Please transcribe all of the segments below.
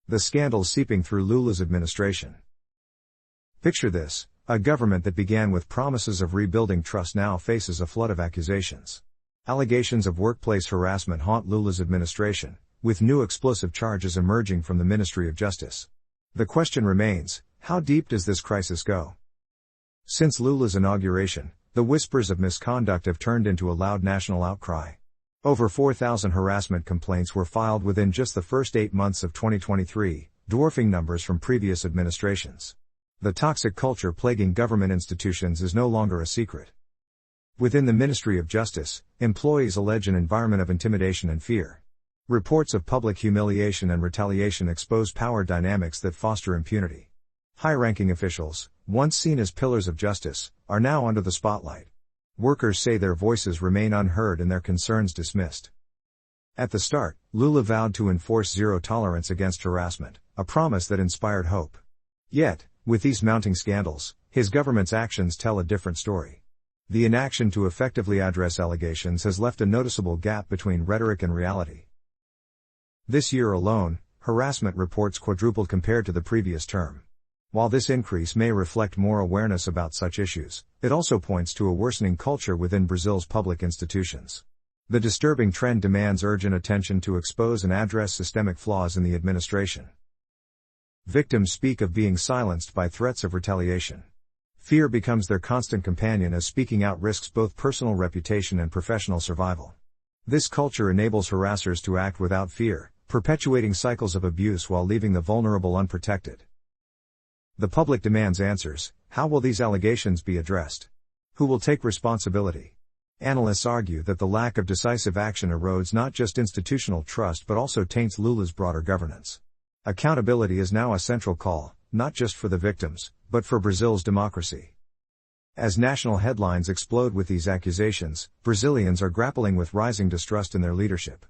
The scandals seeping through Lula's administration. Picture this, a government that began with promises of rebuilding trust now faces a flood of accusations. Allegations of workplace harassment haunt Lula's administration, with new explosive charges emerging from the Ministry of Justice. The question remains, how deep does this crisis go? Since Lula's inauguration, the whispers of misconduct have turned into a loud national outcry. Over 4,000 harassment complaints were filed within just the first 8 months of 2023, dwarfing numbers from previous administrations. The toxic culture plaguing government institutions is no longer a secret. Within the Ministry of Justice, employees allege an environment of intimidation and fear. Reports of public humiliation and retaliation expose power dynamics that foster impunity. High-ranking officials, once seen as pillars of justice, are now under the spotlight. Workers say their voices remain unheard and their concerns dismissed. At the start, Lula vowed to enforce zero tolerance against harassment, a promise that inspired hope. Yet, with these mounting scandals, his government's actions tell a different story. The inaction to effectively address allegations has left a noticeable gap between rhetoric and reality. This year alone, harassment reports quadrupled compared to the previous term. While this increase may reflect more awareness about such issues, it also points to a worsening culture within Brazil's public institutions. The disturbing trend demands urgent attention to expose and address systemic flaws in the administration. Victims speak of being silenced by threats of retaliation. Fear becomes their constant companion as speaking out risks both personal reputation and professional survival. This culture enables harassers to act without fear, perpetuating cycles of abuse while leaving the vulnerable unprotected. The public demands answers. How will these allegations be addressed? Who will take responsibility? Analysts argue that the lack of decisive action erodes not just institutional trust but also taints Lula's broader governance. Accountability is now a central call, not just for the victims, but for Brazil's democracy. As national headlines explode with these accusations, Brazilians are grappling with rising distrust in their leadership.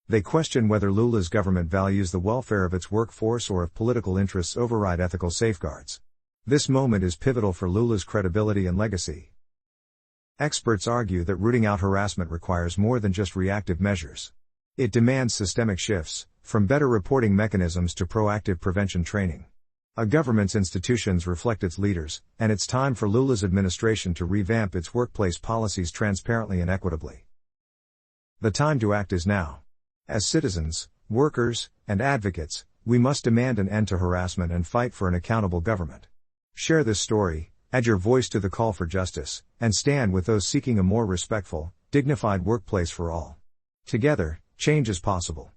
They question whether Lula's government values the welfare of its workforce or if political interests override ethical safeguards. This moment is pivotal for Lula's credibility and legacy. Experts argue that rooting out harassment requires more than just reactive measures. It demands systemic shifts, from better reporting mechanisms to proactive prevention training. A government's institutions reflect its leaders, and it's time for Lula's administration to revamp its workplace policies transparently and equitably. The time to act is now. As citizens, workers, and advocates, we must demand an end to harassment and fight for an accountable government. Share this story, add your voice to the call for justice, and stand with those seeking a more respectful, dignified workplace for all. Together, change is possible.